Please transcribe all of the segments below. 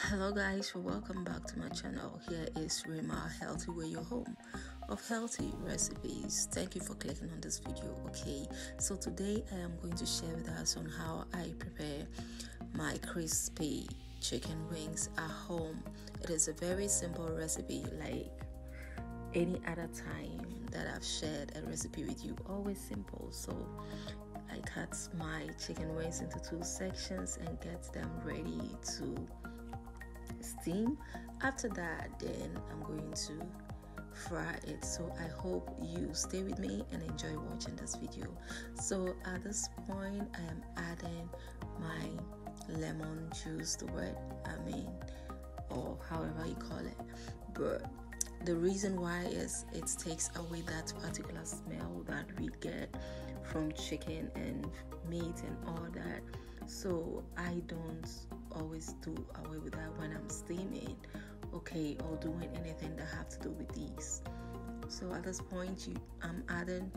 Hello guys, welcome back to my channel. Here is Rema Healthy Way, your home of healthy recipes. Thank you for clicking on this video. Okay, so today I am going to share with us on how I prepare my crispy chicken wings at home. It is a very simple recipe, like any other time that I've shared a recipe with you, always simple. So I cut my chicken wings into two sections and get them ready to steam. After that, then I'm going to fry it. So I hope you stay with me and enjoy watching this video. So at this point, I am adding my lemon juice to it, or however you call it. But the reason why is it takes away that particular smell that we get from chicken and meat and all that. So I don't always do away with that when I'm steaming, okay, or doing anything that have to do with these. So at this point, I'm adding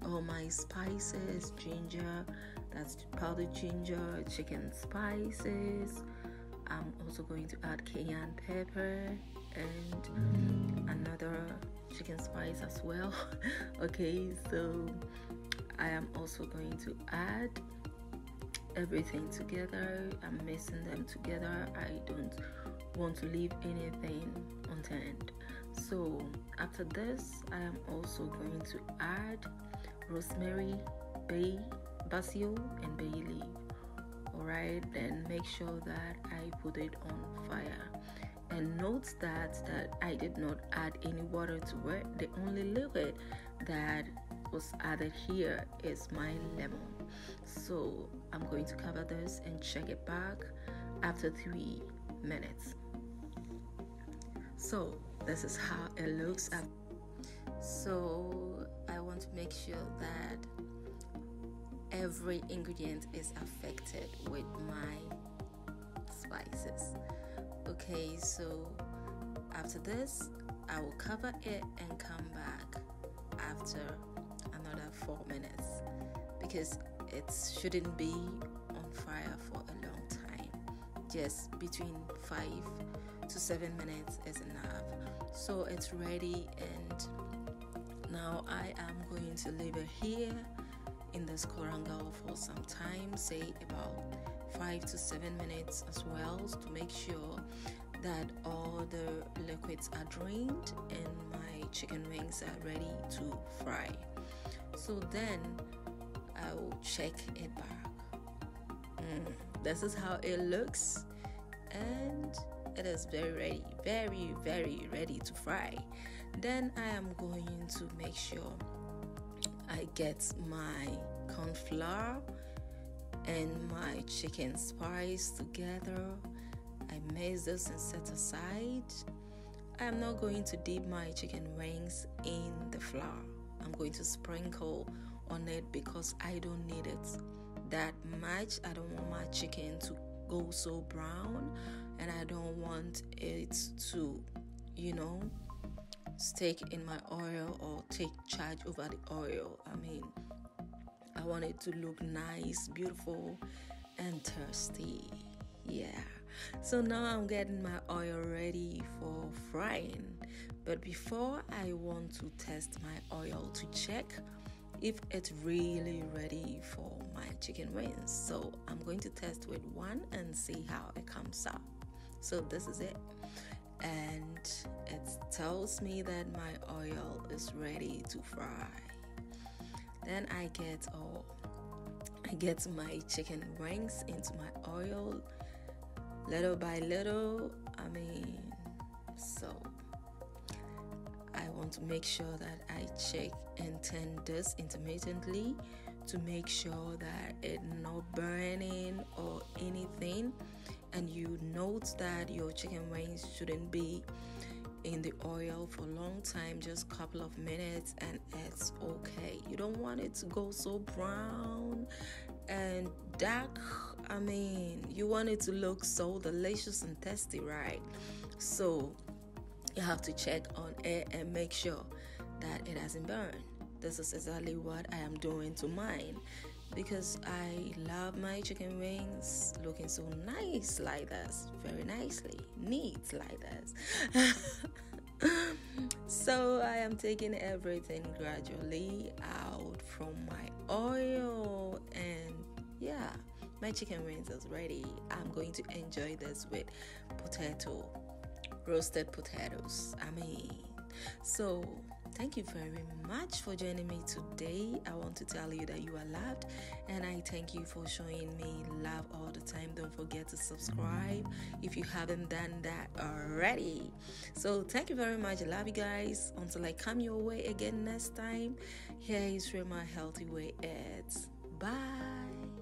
all my spices, ginger, that's powdered ginger, chicken spices. I'm also going to add cayenne pepper and another chicken spice as well. Okay, so I am also going to add everything together. I'm mixing them together. I don't want to leave anything unturned. So after this, I am also going to add rosemary, basil, and bay leaf. Alright, then make sure that I put it on fire. And note that I did not add any water to it. The only liquid that was added here is my lemon. So I'm going to cover this and check it back after 3 minutes. So this is how it looks. So I want to make sure that every ingredient is affected with my spices. Okay, so after this, I will cover it and come back after another 4 minutes, because it shouldn't be on fire for a long time. Just between 5 to 7 minutes is enough. So it's ready, and now I am going to leave it here in this korangal for some time, say about 5 to 7 minutes as well, to make sure that all the liquids are drained and my chicken wings are ready to fry. So then I will check it back. This is how it looks, and it is very ready to fry. Then I am going to make sure I get my corn flour and my chicken spice together. I mix this and set aside. I am not going to dip my chicken wings in the flour. I'm going to sprinkle on it because I don't need it that much. I don't want my chicken to go so brown, and I don't want it to, stick in my oil or take charge over the oil. I want it to look nice, beautiful, and thirsty. Yeah. So now I'm getting my oil ready for frying. But before, I want to test my oil to check if it's really ready for my chicken wings. So I'm going to test with one and see how it comes out. So this is it. And it tells me that my oil is ready to fry. Then I get my chicken wings into my oil little by little. So I want to make sure that I check and turn this intermittently to make sure that it's not burning or anything. And you note that your chicken wings shouldn't be in the oil for a long time, just a couple of minutes, and it's okay. You don't want it to go so brown and dark. You want it to look so delicious and tasty, right? So you have to check on it and make sure that it hasn't burned. This is exactly what I am doing to mine. because I love my chicken wings looking so nice like this, very nicely, neat like this. So I am taking everything gradually out from my oil, and yeah, my chicken wings is ready. I'm going to enjoy this with roasted potatoes. So thank you very much for joining me today. I want to tell you that you are loved, and I thank you for showing me love all the time. Don't forget to subscribe if you haven't done that already. So thank you very much. I love you guys. Until I come your way again next time, here is where my healthy way is. Bye.